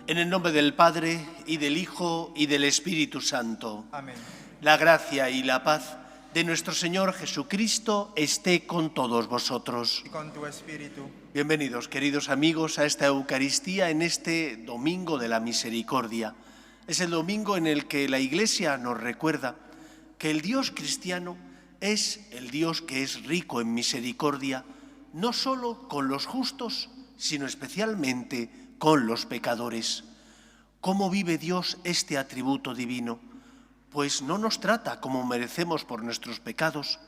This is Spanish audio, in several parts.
En el nombre del Padre, y del Hijo, y del Espíritu Santo. Amén. La gracia y la paz de nuestro Señor Jesucristo esté con todos vosotros. Y con tu espíritu. Bienvenidos, queridos amigos, a esta Eucaristía en este Domingo de la Misericordia. Es el domingo en el que la Iglesia nos recuerda que el Dios cristiano es el Dios que es rico en misericordia, no solo con los justos, sino especialmente con los pecadores. ¿Cómo vive Dios este atributo divino? Pues no nos trata como merecemos por nuestros pecados,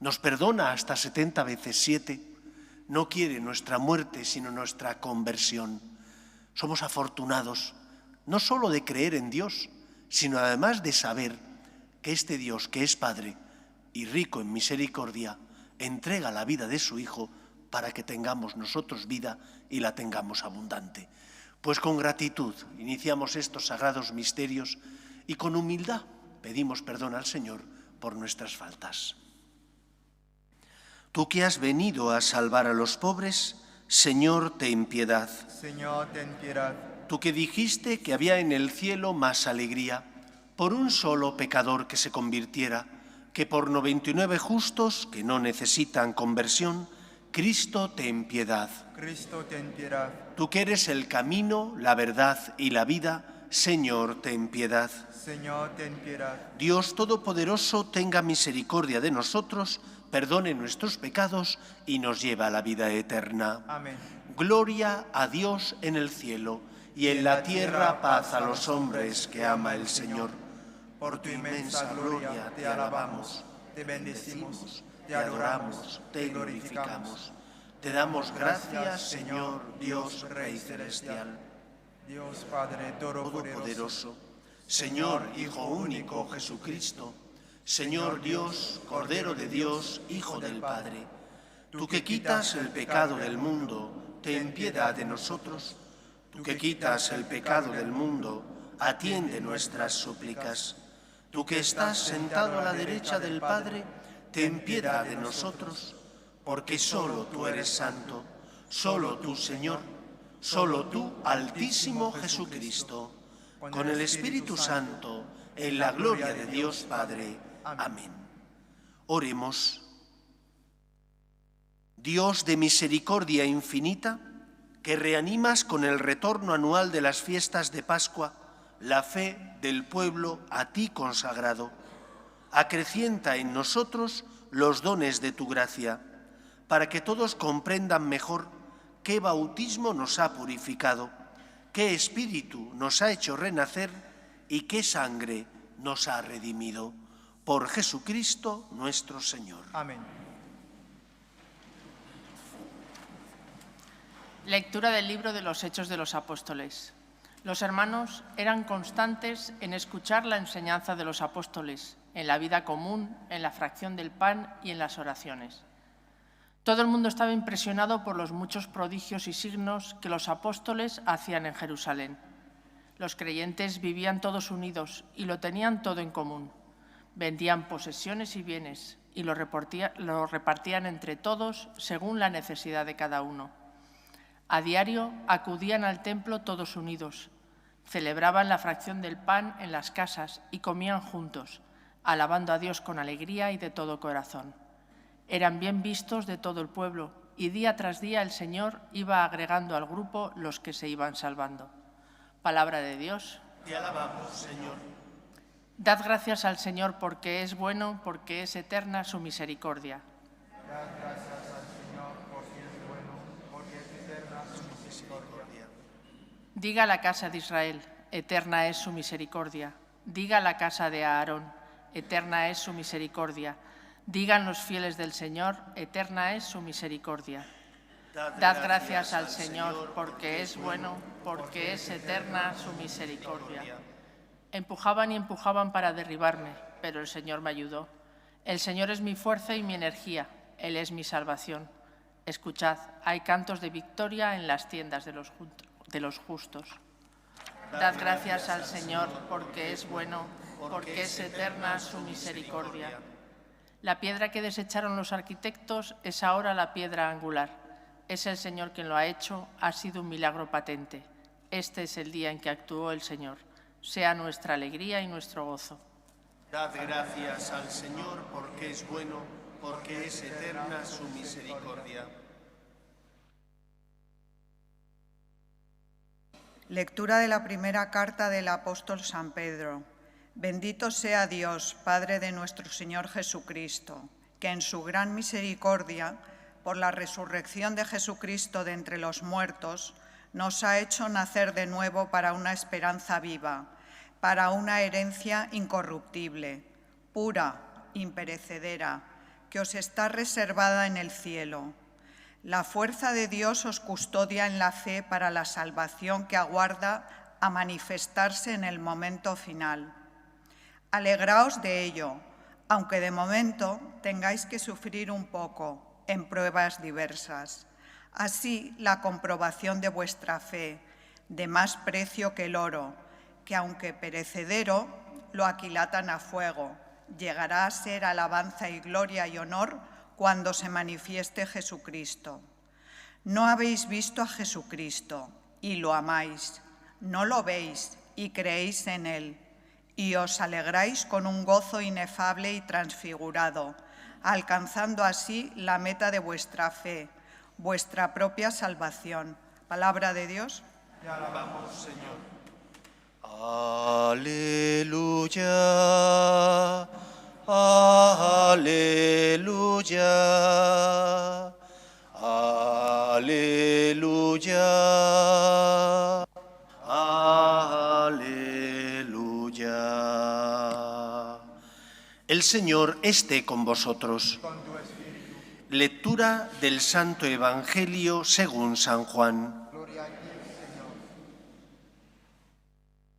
nos perdona hasta 70 veces 7, no quiere nuestra muerte sino nuestra conversión. Somos afortunados, no solo de creer en Dios, sino además de saber que este Dios que es Padre y rico en misericordia, entrega la vida de su Hijo para que tengamos nosotros vida y la tengamos abundante. Pues con gratitud iniciamos estos sagrados misterios y con humildad pedimos perdón al Señor por nuestras faltas. Tú que has venido a salvar a los pobres, Señor, ten piedad. Señor, ten piedad. Tú que dijiste que había en el cielo más alegría por un solo pecador que se convirtiera, que por 99 justos que no necesitan conversión, Cristo, ten piedad. Cristo, ten piedad. Tú que eres el camino, la verdad y la vida, Señor, ten piedad. Señor, ten piedad. Dios Todopoderoso, tenga misericordia de nosotros, perdone nuestros pecados y nos lleve a la vida eterna. Amén. Gloria a Dios en el cielo y en la tierra paz a los hombres que ama el Señor. Por tu inmensa gloria te alabamos, te bendecimos, te adoramos, te glorificamos. Te damos gracias, Señor, Dios Rey celestial. Dios Padre Todopoderoso, Señor, Hijo único, Jesucristo, Señor Dios, Cordero de Dios, Hijo del Padre, tú que quitas el pecado del mundo, ten piedad de nosotros. Tú que quitas el pecado del mundo, atiende nuestras súplicas. Tú que estás sentado a la derecha del Padre, ten piedad de nosotros, porque solo tú eres santo, solo tú, Señor, solo tú, Altísimo Jesucristo, con el Espíritu Santo, en la gloria de Dios Padre. Amén. Oremos. Dios de misericordia infinita, que reanimas con el retorno anual de las fiestas de Pascua la fe del pueblo a ti consagrado, acrecienta en nosotros los dones de tu gracia, para que todos comprendan mejor qué bautismo nos ha purificado, qué espíritu nos ha hecho renacer y qué sangre nos ha redimido. Por Jesucristo nuestro Señor. Amén. Lectura del libro de los Hechos de los Apóstoles. Los hermanos eran constantes en escuchar la enseñanza de los apóstoles, en la vida común, en la fracción del pan y en las oraciones. Todo el mundo estaba impresionado por los muchos prodigios y signos que los apóstoles hacían en Jerusalén. Los creyentes vivían todos unidos y lo tenían todo en común. Vendían posesiones y bienes y lo repartían entre todos según la necesidad de cada uno. A diario acudían al templo todos unidos, celebraban la fracción del pan en las casas y comían juntos, alabando a Dios con alegría y de todo corazón. Eran bien vistos de todo el pueblo y día tras día el Señor iba agregando al grupo los que se iban salvando. Palabra de Dios. Te alabamos, Señor. Dad gracias al Señor porque es bueno, porque es eterna su misericordia. Dad gracias al Señor porque es bueno, porque es eterna su misericordia. Diga la casa de Israel, eterna es su misericordia. Diga la casa de Aarón, eterna es su misericordia. Digan los fieles del Señor, eterna es su misericordia. Dad gracias al Señor porque es bueno, porque es eterna su misericordia. Empujaban y empujaban para derribarme, pero el Señor me ayudó. El Señor es mi fuerza y mi energía, Él es mi salvación. Escuchad, hay cantos de victoria en las tiendas de los justos. Dad gracias al Señor porque es bueno, porque es eterna su misericordia. La piedra que desecharon los arquitectos es ahora la piedra angular. Es el Señor quien lo ha hecho, ha sido un milagro patente. Este es el día en que actuó el Señor. Sea nuestra alegría y nuestro gozo. Dad gracias al Señor porque es bueno, porque es eterna su misericordia. Lectura de la primera carta del apóstol San Pedro. Bendito sea Dios, Padre de nuestro Señor Jesucristo, que en su gran misericordia, por la resurrección de Jesucristo de entre los muertos, nos ha hecho nacer de nuevo para una esperanza viva, para una herencia incorruptible, pura, imperecedera, que os está reservada en el cielo. La fuerza de Dios os custodia en la fe para la salvación que aguarda a manifestarse en el momento final. Alegraos de ello, aunque de momento tengáis que sufrir un poco en pruebas diversas. Así, la comprobación de vuestra fe, de más precio que el oro, que aunque perecedero, lo aquilatan a fuego, llegará a ser alabanza y gloria y honor cuando se manifieste Jesucristo. No habéis visto a Jesucristo y lo amáis, no lo veis y creéis en Él, y os alegráis con un gozo inefable y transfigurado, alcanzando así la meta de vuestra fe, vuestra propia salvación. Palabra de Dios. Te alabamos, Señor. Aleluya, aleluya, aleluya, aleluya. El Señor esté con vosotros. Lectura del Santo Evangelio según San Juan.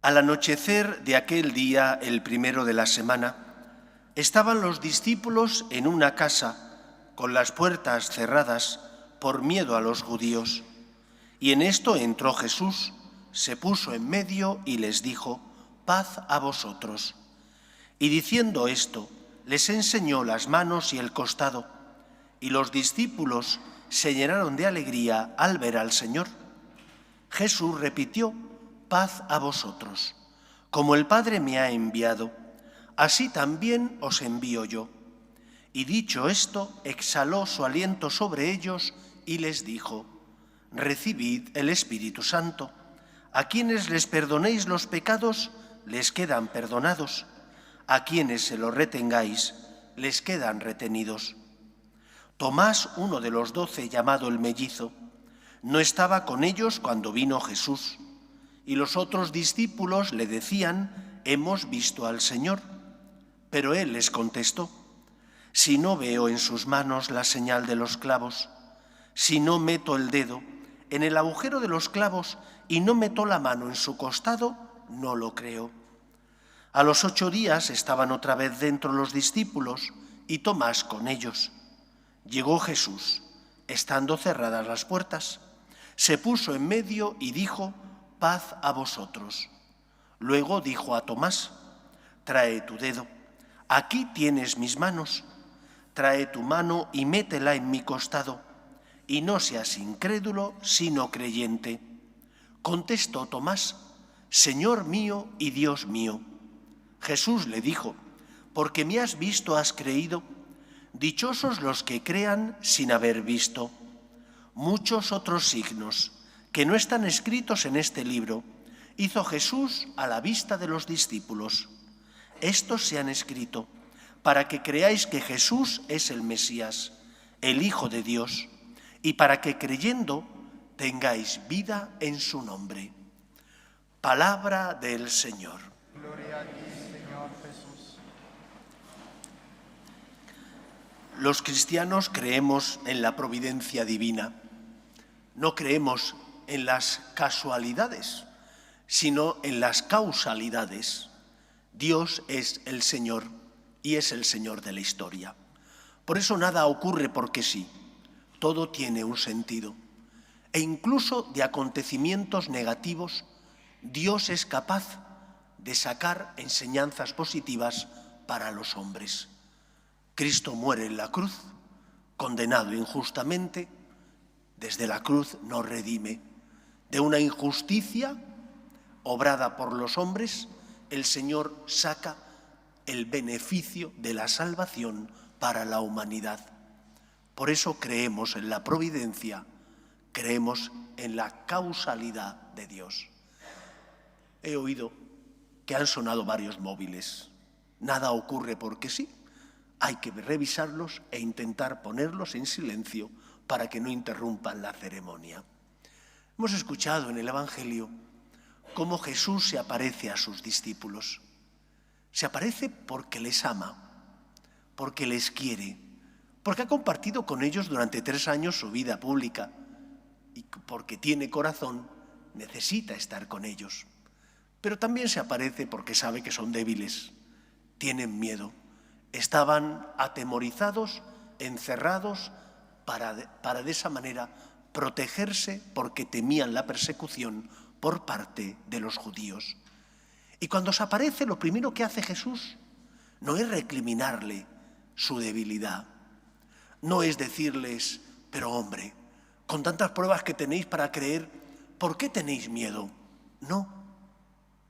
Al anochecer de aquel día, el primero de la semana, estaban los discípulos en una casa con las puertas cerradas por miedo a los judíos. Y en esto entró Jesús, se puso en medio y les dijo: «Paz a vosotros». Y diciendo esto, les enseñó las manos y el costado, y los discípulos se llenaron de alegría al ver al Señor. Jesús repitió: «Paz a vosotros. Como el Padre me ha enviado, así también os envío yo». Y dicho esto, exhaló su aliento sobre ellos y les dijo: «Recibid el Espíritu Santo. A quienes les perdonéis los pecados, les quedan perdonados. A quienes se los retengáis, les quedan retenidos». Tomás, uno de los 12, llamado el mellizo, no estaba con ellos cuando vino Jesús. Y los otros discípulos le decían: «Hemos visto al Señor». Pero él les contestó: «Si no veo en sus manos la señal de los clavos, si no meto el dedo en el agujero de los clavos y no meto la mano en su costado, no lo creo». A los 8 días estaban otra vez dentro los discípulos y Tomás con ellos. Llegó Jesús, estando cerradas las puertas, se puso en medio y dijo: «Paz a vosotros». Luego dijo a Tomás: «Trae tu dedo, aquí tienes mis manos. Trae tu mano y métela en mi costado, y no seas incrédulo, sino creyente». Contestó Tomás: «Señor mío y Dios mío». Jesús le dijo: «Porque me has visto, has creído. Dichosos los que crean sin haber visto». Muchos otros signos que no están escritos en este libro hizo Jesús a la vista de los discípulos. Estos se han escrito para que creáis que Jesús es el Mesías, el Hijo de Dios, y para que creyendo tengáis vida en su nombre. Palabra del Señor. Gloria a ti, Señor Jesús. Los cristianos creemos en la providencia divina. No creemos en las casualidades, sino en las causalidades. Dios es el Señor y es el Señor de la historia. Por eso nada ocurre porque sí, todo tiene un sentido. E incluso de acontecimientos negativos, Dios es capaz de sacar enseñanzas positivas para los hombres. Cristo muere en la cruz, condenado injustamente. Desde la cruz nos redime de una injusticia obrada por los hombres, el Señor saca el beneficio de la salvación para la humanidad. Por eso creemos en la providencia, creemos en la causalidad de Dios. He oído que han sonado varios móviles. Nada ocurre porque sí. Hay que revisarlos e intentar ponerlos en silencio para que no interrumpan la ceremonia. Hemos escuchado en el Evangelio cómo Jesús se aparece a sus discípulos. Se aparece porque les ama, porque les quiere, porque ha compartido con ellos durante 3 años su vida pública y porque tiene corazón, necesita estar con ellos. Pero también se aparece porque sabe que son débiles, tienen miedo, estaban atemorizados, encerrados, para de esa manera protegerse porque temían la persecución por parte de los judíos. Y cuando se aparece, lo primero que hace Jesús no es recriminarle su debilidad, no es decirles, pero hombre, con tantas pruebas que tenéis para creer, ¿por qué tenéis miedo? No,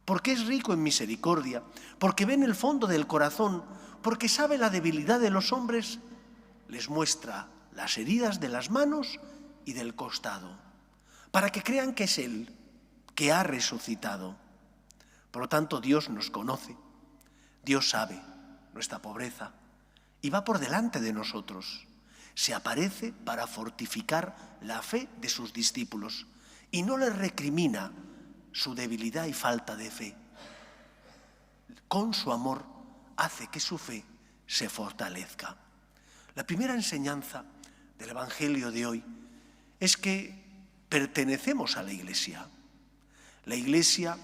porque es rico en misericordia, porque ve en el fondo del corazón, porque sabe la debilidad de los hombres, les muestra las heridas de las manos y del costado, para que crean que es Él, que ha resucitado. Por lo tanto, Dios nos conoce, Dios sabe nuestra pobreza y va por delante de nosotros. Se aparece para fortificar la fe de sus discípulos y no les recrimina su debilidad y falta de fe. Con su amor hace que su fe se fortalezca. La primera enseñanza del Evangelio de hoy es que pertenecemos a la Iglesia. La Iglesia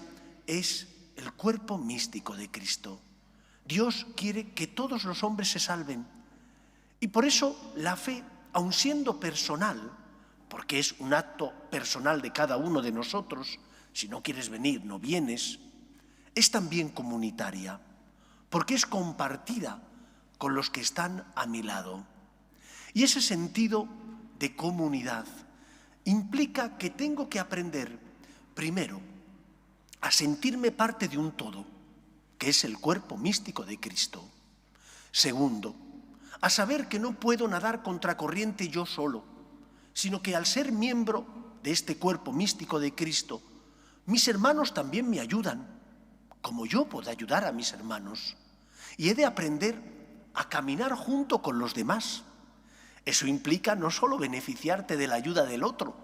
es el cuerpo místico de Cristo. Dios quiere que todos los hombres se salven. Y por eso la fe, aun siendo personal, porque es un acto personal de cada uno de nosotros, si no quieres venir, no vienes, es también comunitaria, porque es compartida con los que están a mi lado. Y ese sentido de comunidad implica que tengo que aprender, primero, a sentirme parte de un todo, que es el cuerpo místico de Cristo. Segundo, a saber que no puedo nadar contracorriente yo solo, sino que al ser miembro de este cuerpo místico de Cristo, mis hermanos también me ayudan, como yo puedo ayudar a mis hermanos. Y he de aprender a caminar junto con los demás. Eso implica no solo beneficiarte de la ayuda del otro.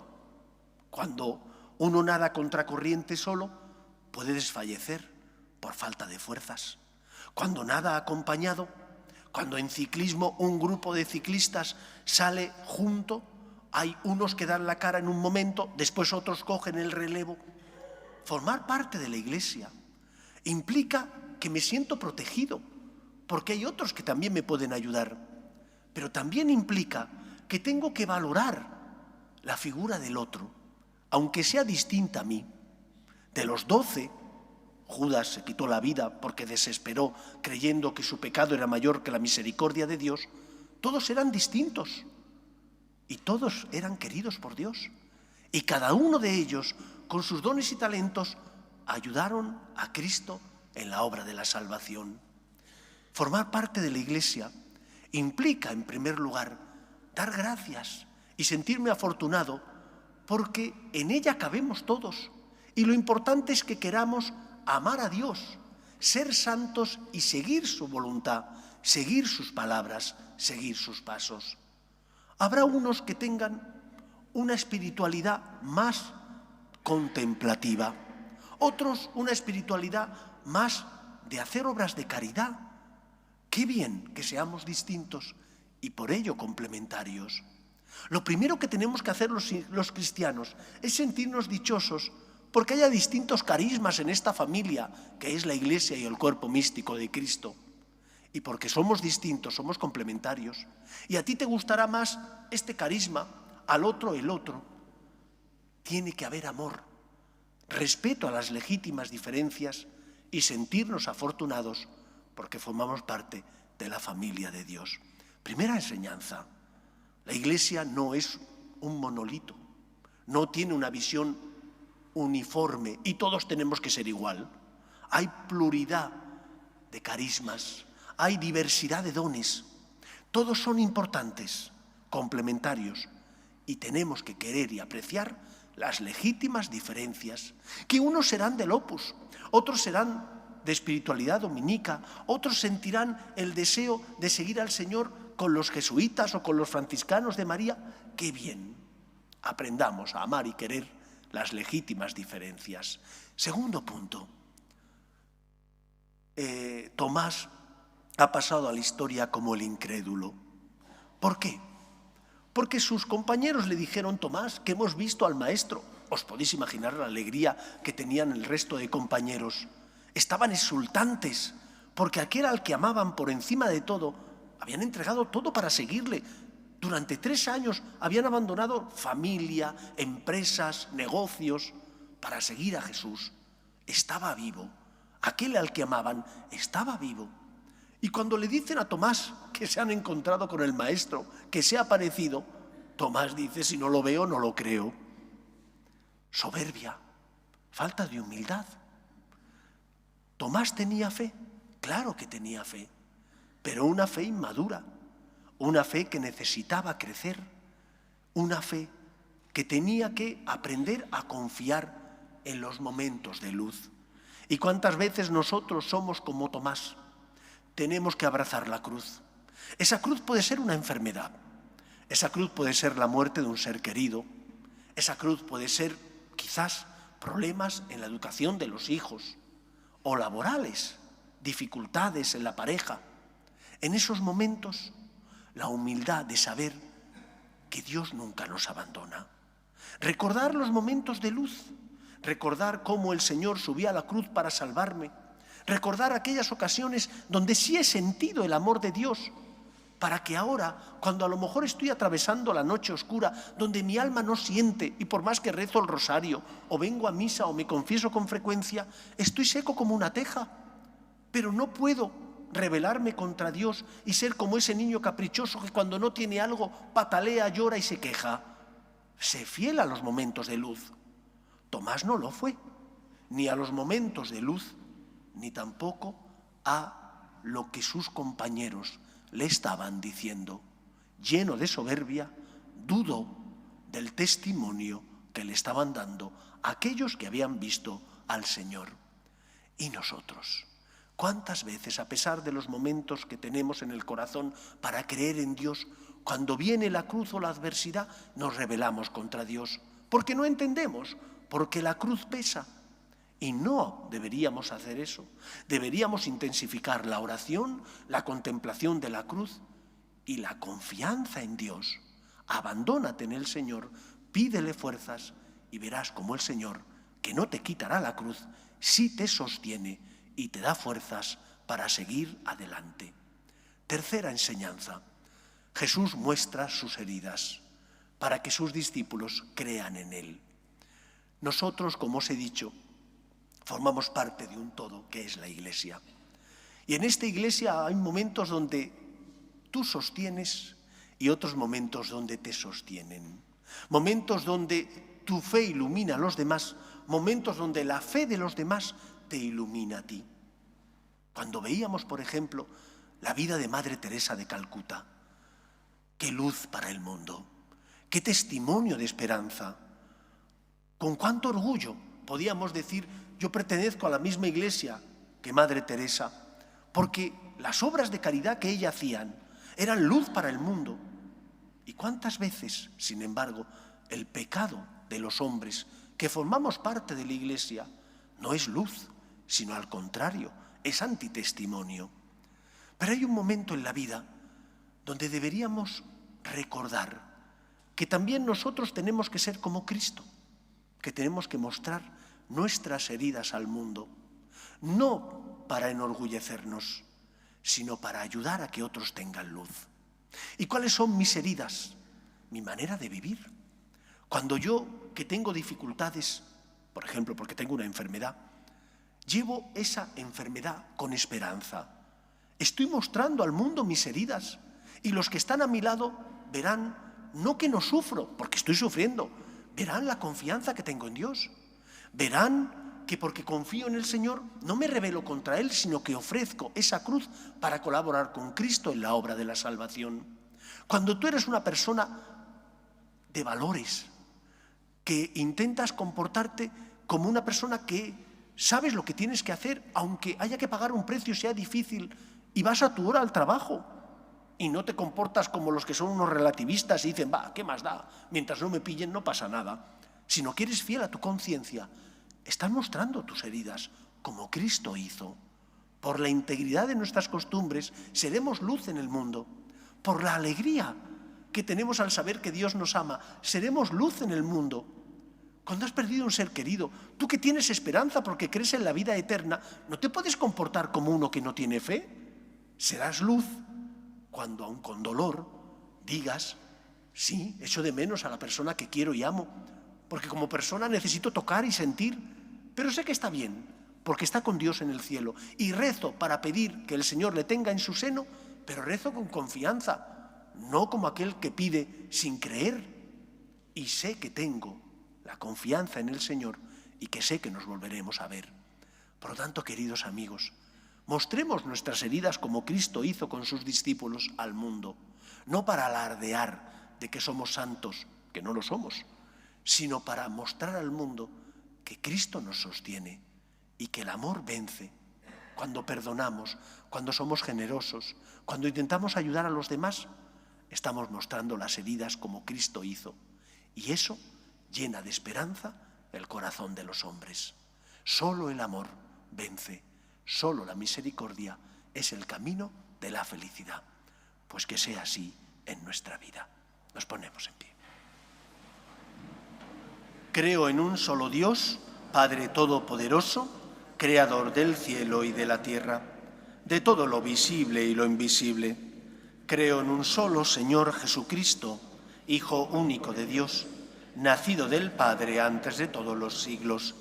Cuando uno nada contracorriente solo, puede desfallecer por falta de fuerzas. Cuando nada acompañado, cuando en ciclismo un grupo de ciclistas sale junto, hay unos que dan la cara en un momento, después otros cogen el relevo. Formar parte de la Iglesia implica que me siento protegido, porque hay otros que también me pueden ayudar, pero también implica que tengo que valorar la figura del otro, aunque sea distinta a mí. De los 12, Judas se quitó la vida porque desesperó creyendo que su pecado era mayor que la misericordia de Dios. Todos eran distintos y todos eran queridos por Dios. Y cada uno de ellos, con sus dones y talentos, ayudaron a Cristo en la obra de la salvación. Formar parte de la Iglesia implica, en primer lugar, dar gracias y sentirme afortunado porque en ella cabemos todos. Y lo importante es que queramos amar a Dios, ser santos y seguir su voluntad, seguir sus palabras, seguir sus pasos. Habrá unos que tengan una espiritualidad más contemplativa, otros una espiritualidad más de hacer obras de caridad. Qué bien que seamos distintos y por ello complementarios. Lo primero que tenemos que hacer los cristianos es sentirnos dichosos porque haya distintos carismas en esta familia, que es la Iglesia y el cuerpo místico de Cristo. Y porque somos distintos, somos complementarios. Y a ti te gustará más este carisma, al otro el otro. Tiene que haber amor, respeto a las legítimas diferencias y sentirnos afortunados porque formamos parte de la familia de Dios. Primera enseñanza, la Iglesia no es un monolito, no tiene una visión uniforme y todos tenemos que ser igual. Hay pluralidad de carismas, hay diversidad de dones. Todos son importantes, complementarios, y tenemos que querer y apreciar las legítimas diferencias, que unos serán del Opus, otros serán de espiritualidad dominica, otros sentirán el deseo de seguir al Señor con los jesuitas o con los franciscanos de María. ¡Qué bien! Aprendamos a amar y querer las legítimas diferencias. Segundo punto, Tomás ha pasado a la historia como el incrédulo. ¿Por qué? Porque sus compañeros le dijeron: Tomás, que hemos visto al Maestro. Os podéis imaginar la alegría que tenían el resto de compañeros. Estaban exultantes, porque aquel al que amaban por encima de todo, habían entregado todo para seguirle. Durante 3 años habían abandonado familia, empresas, negocios, para seguir a Jesús. Estaba vivo. Aquel al que amaban estaba vivo. Y cuando le dicen a Tomás que se han encontrado con el Maestro, que se ha aparecido, Tomás dice: si no lo veo, no lo creo. Soberbia, falta de humildad. ¿Tomás tenía fe? Claro que tenía fe, pero una fe inmadura, una fe que necesitaba crecer, una fe que tenía que aprender a confiar en los momentos de luz. ¿Y cuántas veces nosotros somos como Tomás? Tenemos que abrazar la cruz. Esa cruz puede ser una enfermedad, esa cruz puede ser la muerte de un ser querido, esa cruz puede ser quizás problemas en la educación de los hijos o laborales, dificultades en la pareja. En esos momentos, la humildad de saber que Dios nunca nos abandona. Recordar los momentos de luz, recordar cómo el Señor subía a la cruz para salvarme, recordar aquellas ocasiones donde sí he sentido el amor de Dios, para que ahora, cuando a lo mejor estoy atravesando la noche oscura, donde mi alma no siente, y por más que rezo el rosario, o vengo a misa, o me confieso con frecuencia, estoy seco como una teja, pero no puedo rebelarme contra Dios y ser como ese niño caprichoso que cuando no tiene algo patalea, llora y se queja. Sé fiel a los momentos de luz. Tomás no lo fue, ni a los momentos de luz, ni tampoco a lo que sus compañeros le estaban diciendo. Lleno de soberbia, dudó del testimonio que le estaban dando aquellos que habían visto al Señor. ¿Y nosotros? ¿Cuántas veces, a pesar de los momentos que tenemos en el corazón para creer en Dios, cuando viene la cruz o la adversidad, nos rebelamos contra Dios? Porque no entendemos, porque la cruz pesa. Y no deberíamos hacer eso. Deberíamos intensificar la oración, la contemplación de la cruz y la confianza en Dios. Abandónate en el Señor, pídele fuerzas y verás cómo el Señor, que no te quitará la cruz, sí te sostiene y te da fuerzas para seguir adelante. Tercera enseñanza. Jesús muestra sus heridas para que sus discípulos crean en Él. Nosotros, como os he dicho, formamos parte de un todo que es la Iglesia. Y en esta Iglesia hay momentos donde tú sostienes y otros momentos donde te sostienen. Momentos donde tu fe ilumina a los demás, momentos donde la fe de los demás te ilumina a ti. Cuando veíamos, por ejemplo, la vida de Madre Teresa de Calcuta, qué luz para el mundo, qué testimonio de esperanza. Con cuánto orgullo podíamos decir: yo pertenezco a la misma Iglesia que Madre Teresa, porque las obras de caridad que ella hacía eran luz para el mundo. ¿Y cuántas veces, sin embargo, el pecado de los hombres que formamos parte de la Iglesia no es luz, sino al contrario, es antitestimonio? Pero hay un momento en la vida donde deberíamos recordar que también nosotros tenemos que ser como Cristo, que tenemos que mostrar nuestras heridas al mundo, no para enorgullecernos, sino para ayudar a que otros tengan luz. ¿Y cuáles son mis heridas? Mi manera de vivir. Cuando yo, que tengo dificultades, por ejemplo, porque tengo una enfermedad, llevo esa enfermedad con esperanza. Estoy mostrando al mundo mis heridas y los que están a mi lado verán, no que no sufro, porque estoy sufriendo, verán la confianza que tengo en Dios. Verán que porque confío en el Señor no me rebelo contra Él, sino que ofrezco esa cruz para colaborar con Cristo en la obra de la salvación. Cuando tú eres una persona de valores, que intentas comportarte como una persona que sabes lo que tienes que hacer, aunque haya que pagar un precio, sea difícil, y vas a tu hora al trabajo, y no te comportas como los que son unos relativistas y dicen, va, ¿qué más da? Mientras no me pillen no pasa nada. Sino que eres fiel a tu conciencia, estás mostrando tus heridas, como Cristo hizo. Por la integridad de nuestras costumbres seremos luz en el mundo. Por la alegría que tenemos al saber que Dios nos ama, seremos luz en el mundo. Cuando has perdido un ser querido, tú que tienes esperanza porque crees en la vida eterna, ¿no te puedes comportar como uno que no tiene fe? Serás luz cuando, aun con dolor, digas, sí, echo de menos a la persona que quiero y amo, porque como persona necesito tocar y sentir, pero sé que está bien, porque está con Dios en el cielo, y rezo para pedir que el Señor le tenga en su seno, pero rezo con confianza, no como aquel que pide sin creer, y sé que tengo la confianza en el Señor y que sé que nos volveremos a ver. Por lo tanto, queridos amigos, mostremos nuestras heridas como Cristo hizo con sus discípulos al mundo, no para alardear de que somos santos, que no lo somos, sino para mostrar al mundo que Cristo nos sostiene y que el amor vence. Cuando perdonamos, cuando somos generosos, cuando intentamos ayudar a los demás, estamos mostrando las heridas como Cristo hizo. Y eso llena de esperanza el corazón de los hombres. Solo el amor vence, solo la misericordia es el camino de la felicidad. Pues que sea así en nuestra vida. Nos ponemos en pie. Creo en un solo Dios, Padre Todopoderoso, Creador del cielo y de la tierra, de todo lo visible y lo invisible. Creo en un solo Señor Jesucristo, Hijo único de Dios, nacido del Padre antes de todos los siglos,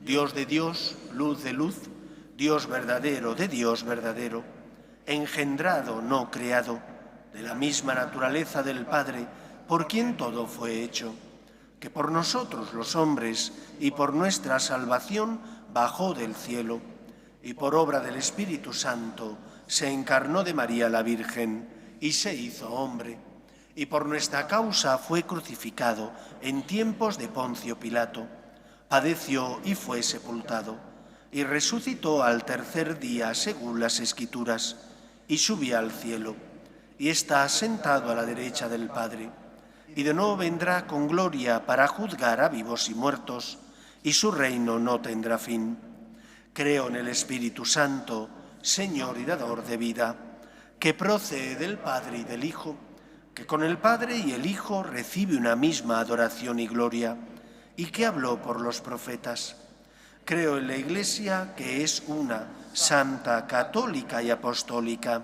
Dios de Dios, luz de luz, Dios verdadero de Dios verdadero, engendrado, no creado, de la misma naturaleza del Padre, por quien todo fue hecho, que por nosotros los hombres y por nuestra salvación bajó del cielo, y por obra del Espíritu Santo se encarnó de María la Virgen y se hizo hombre, y por nuestra causa fue crucificado en tiempos de Poncio Pilato, padeció y fue sepultado, y resucitó al tercer día según las Escrituras, y subió al cielo, y está sentado a la derecha del Padre, y de nuevo vendrá con gloria para juzgar a vivos y muertos, y su reino no tendrá fin. Creo en el Espíritu Santo, Señor y dador de vida, que procede del Padre y del Hijo, que con el Padre y el Hijo recibe una misma adoración y gloria, y que habló por los profetas. Creo en la Iglesia, que es una, santa, católica y apostólica.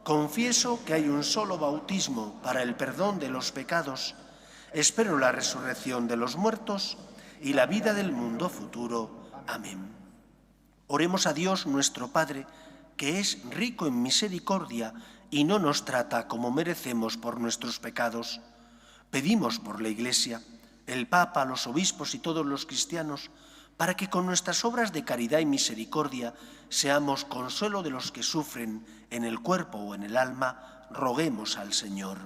Confieso que hay un solo bautismo para el perdón de los pecados. Espero la resurrección de los muertos y la vida del mundo futuro. Amén. Oremos a Dios nuestro Padre, que es rico en misericordia y no nos trata como merecemos por nuestros pecados. Pedimos por la Iglesia, el Papa, los obispos y todos los cristianos, para que con nuestras obras de caridad y misericordia seamos consuelo de los que sufren en el cuerpo o en el alma, roguemos al Señor.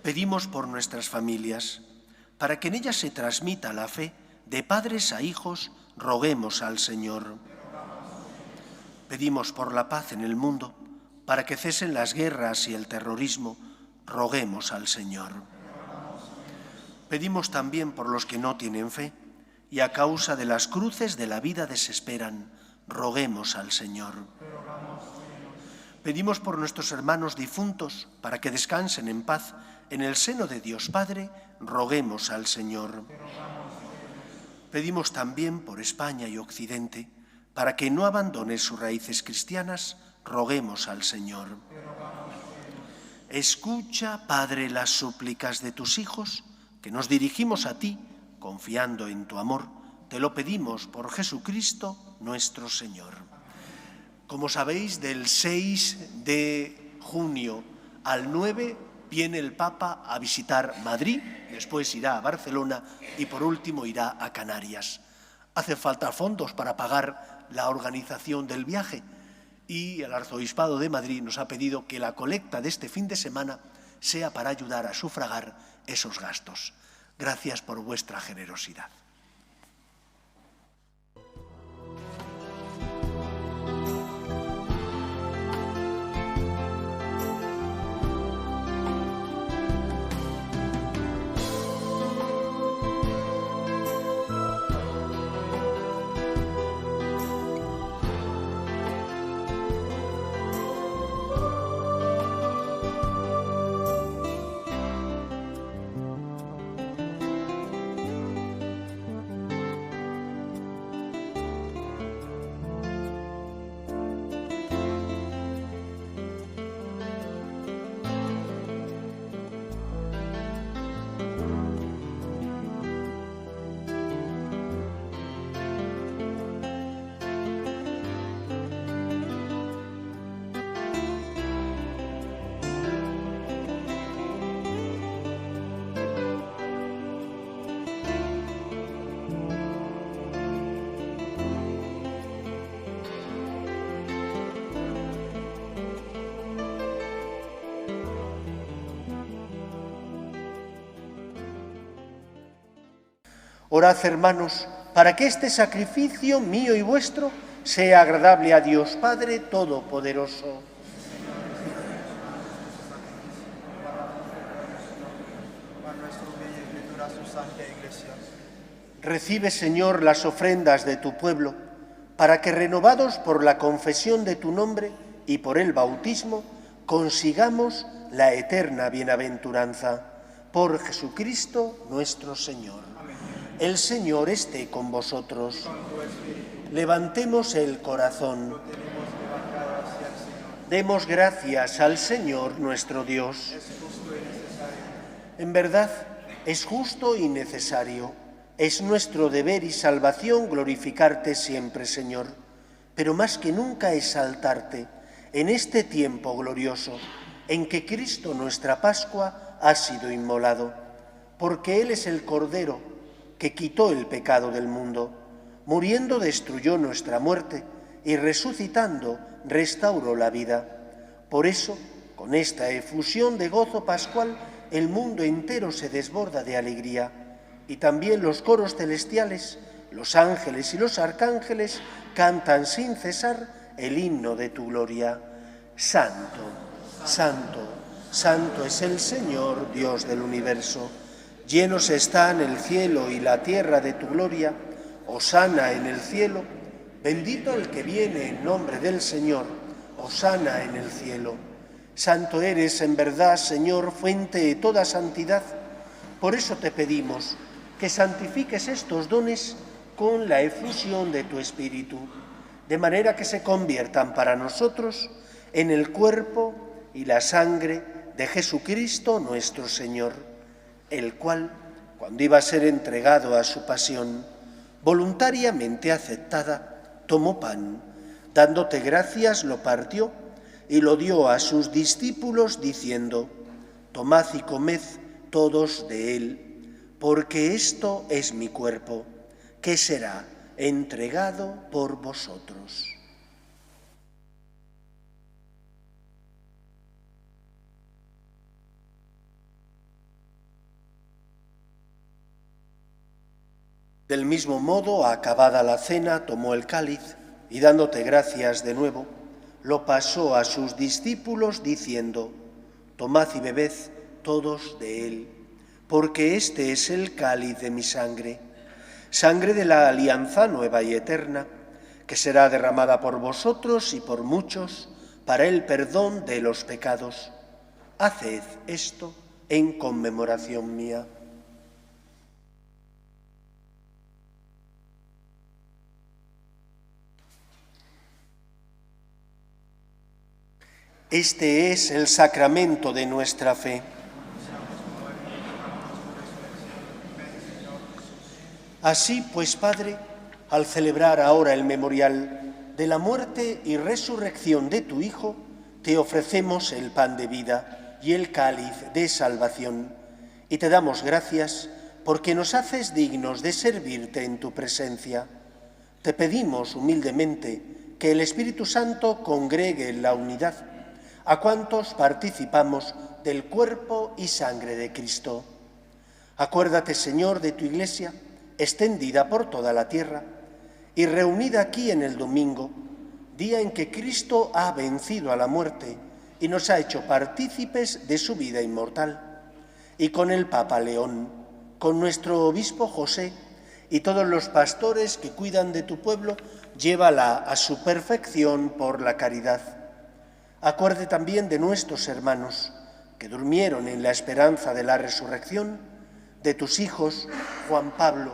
Pedimos por nuestras familias, para que en ellas se transmita la fe de padres a hijos, roguemos al Señor. Pedimos por la paz en el mundo, para que cesen las guerras y el terrorismo, roguemos al Señor. Pedimos también por los que no tienen fe y a causa de las cruces de la vida desesperan, roguemos al Señor. Pedimos por nuestros hermanos difuntos, para que descansen en paz en el seno de Dios Padre, roguemos al Señor. Pedimos también por España y Occidente, para que no abandone sus raíces cristianas, roguemos al Señor. Escucha, Padre, las súplicas de tus hijos, que nos dirigimos a ti, confiando en tu amor. Te lo pedimos por Jesucristo nuestro Señor. Como sabéis, del 6 de junio al 9 viene el Papa a visitar Madrid, después irá a Barcelona y por último irá a Canarias. Hace falta fondos para pagar la organización del viaje y el Arzobispado de Madrid nos ha pedido que la colecta de este fin de semana sea para ayudar a sufragar esos gastos. Gracias por vuestra generosidad. Orad, hermanos, para que este sacrificio mío y vuestro sea agradable a Dios Padre Todopoderoso. Recibe, Señor, las ofrendas de tu pueblo, para que, renovados por la confesión de tu nombre y por el bautismo, consigamos la eterna bienaventuranza. Por Jesucristo nuestro Señor. El Señor esté con vosotros. Levantemos el corazón. Demos gracias al Señor nuestro Dios. En verdad, es justo y necesario. Es nuestro deber y salvación glorificarte siempre, Señor, pero más que nunca exaltarte en este tiempo glorioso en que Cristo, nuestra Pascua, ha sido inmolado, porque Él es el Cordero que quitó el pecado del mundo, muriendo destruyó nuestra muerte y resucitando restauró la vida. Por eso, con esta efusión de gozo pascual, el mundo entero se desborda de alegría y también los coros celestiales, los ángeles y los arcángeles cantan sin cesar el himno de tu gloria. Santo, santo, santo es el Señor, Dios del universo. Llenos están el cielo y la tierra de tu gloria. Hosana en el cielo. Bendito el que viene en nombre del Señor. Hosana en el cielo. Santo eres en verdad, Señor, fuente de toda santidad. Por eso te pedimos que santifiques estos dones con la efusión de tu Espíritu, de manera que se conviertan para nosotros en el cuerpo y la sangre de Jesucristo nuestro Señor, el cual, cuando iba a ser entregado a su pasión, voluntariamente aceptada, tomó pan, dándote gracias, lo partió y lo dio a sus discípulos, diciendo: tomad y comed todos de él, porque esto es mi cuerpo, que será entregado por vosotros. Del mismo modo, acabada la cena, tomó el cáliz y, dándote gracias de nuevo, lo pasó a sus discípulos, diciendo: tomad y bebed todos de él, porque este es el cáliz de mi sangre, sangre de la alianza nueva y eterna, que será derramada por vosotros y por muchos para el perdón de los pecados. Haced esto en conmemoración mía. Este es el sacramento de nuestra fe. Así pues, Padre, al celebrar ahora el memorial de la muerte y resurrección de tu Hijo, te ofrecemos el pan de vida y el cáliz de salvación. Y te damos gracias porque nos haces dignos de servirte en tu presencia. Te pedimos humildemente que el Espíritu Santo congregue en la unidad a cuantos participamos del cuerpo y sangre de Cristo. Acuérdate, Señor, de tu Iglesia, extendida por toda la tierra y reunida aquí en el domingo, día en que Cristo ha vencido a la muerte y nos ha hecho partícipes de su vida inmortal. Y con el Papa León, con nuestro obispo José y todos los pastores que cuidan de tu pueblo, llévala a su perfección por la caridad. Acuerde también de nuestros hermanos que durmieron en la esperanza de la resurrección, de tus hijos Juan Pablo,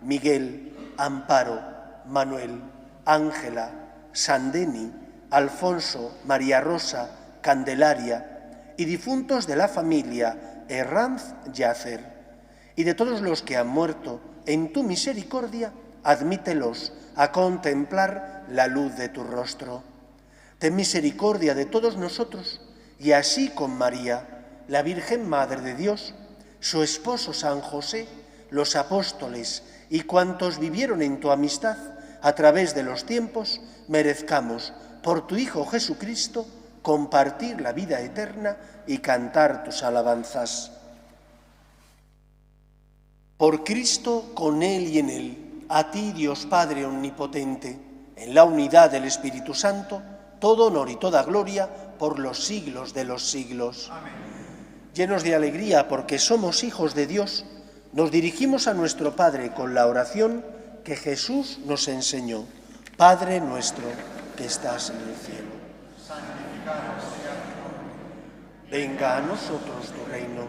Miguel, Amparo, Manuel, Ángela, Sandeni, Alfonso, María Rosa, Candelaria y difuntos de la familia Herranz Yacer, y de todos los que han muerto, en tu misericordia, admítelos a contemplar la luz de tu rostro. Ten misericordia de todos nosotros, y así con María, la Virgen Madre de Dios, su esposo San José, los apóstoles y cuantos vivieron en tu amistad a través de los tiempos, merezcamos, por tu Hijo Jesucristo, compartir la vida eterna y cantar tus alabanzas. Por Cristo, con Él y en Él, a ti, Dios Padre Omnipotente, en la unidad del Espíritu Santo, todo honor y toda gloria por los siglos de los siglos. Amén. Llenos de alegría porque somos hijos de Dios, nos dirigimos a nuestro Padre con la oración que Jesús nos enseñó. Padre nuestro que estás en el cielo, santificado sea tu nombre. Venga a nosotros tu reino.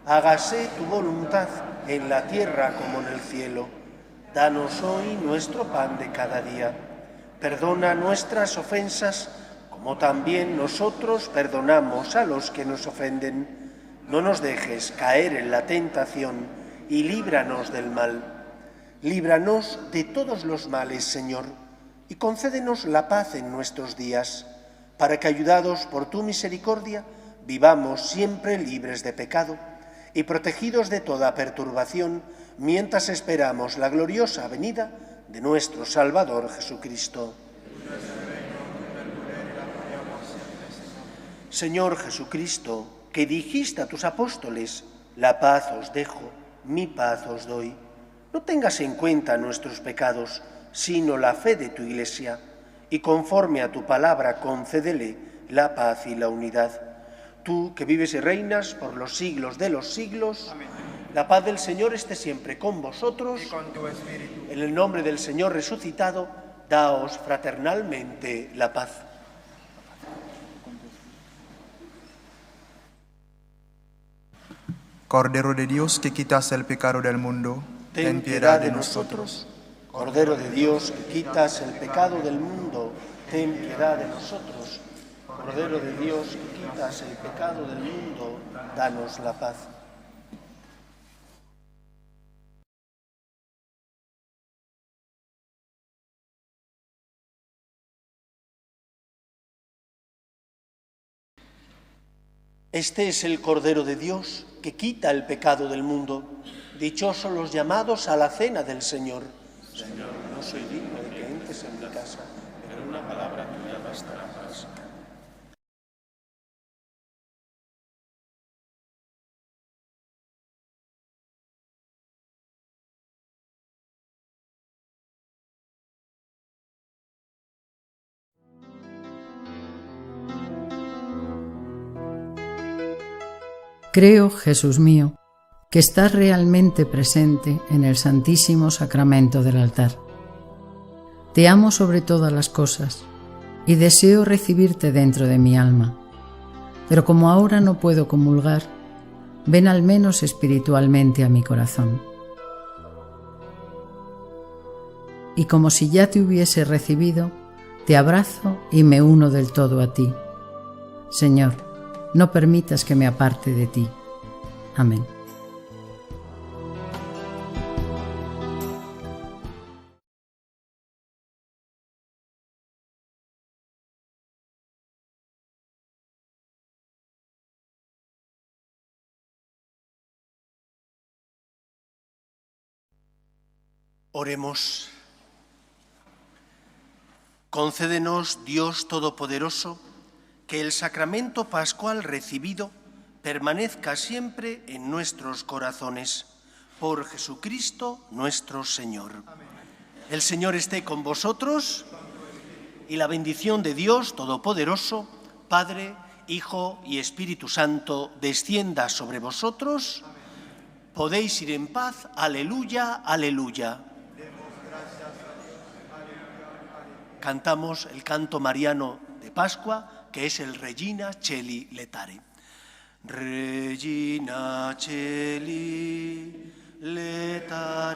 Hágase tu voluntad en la tierra como en el cielo. Danos hoy nuestro pan de cada día. Perdona nuestras ofensas como también nosotros perdonamos a los que nos ofenden. No nos dejes caer en la tentación y líbranos del mal. Líbranos de todos los males, Señor, y concédenos la paz en nuestros días, para que, ayudados por tu misericordia, vivamos siempre libres de pecado y protegidos de toda perturbación, mientras esperamos la gloriosa venida de nuestro Salvador Jesucristo. Señor Jesucristo, que dijiste a tus apóstoles, la paz os dejo, mi paz os doy. No tengas en cuenta nuestros pecados, sino la fe de tu Iglesia, y conforme a tu palabra concédele la paz y la unidad. Tú, que vives y reinas por los siglos de los siglos, amén. La paz del Señor esté siempre con vosotros. Y con tu espíritu. En el nombre del Señor resucitado, daos fraternalmente la paz. Cordero de Dios, que quitas el pecado del mundo, ten piedad de nosotros. Cordero de Dios, que quitas el pecado del mundo, ten piedad de nosotros. Cordero de Dios, que quitas el pecado del mundo, danos la paz. Este es el Cordero de Dios, que quita el pecado del mundo. Dichosos los llamados a la cena del Señor. Señor, no soy digno de que entres en mi casa, pero una palabra tuya bastará para sanar. Creo, Jesús mío, que estás realmente presente en el Santísimo Sacramento del altar. Te amo sobre todas las cosas y deseo recibirte dentro de mi alma, pero como ahora no puedo comulgar, ven al menos espiritualmente a mi corazón. Y como si ya te hubiese recibido, te abrazo y me uno del todo a ti. Señor, no permitas que me aparte de ti. Amén. Oremos. Concédenos, Dios Todopoderoso, que el sacramento pascual recibido permanezca siempre en nuestros corazones. Por Jesucristo nuestro Señor. El Señor esté con vosotros y la bendición de Dios Todopoderoso, Padre, Hijo y Espíritu Santo, descienda sobre vosotros. Podéis ir en paz. Aleluya, aleluya. Cantamos el canto mariano de Pascua, que es el Regina Coeli Laetare. Regina Coeli Laetare.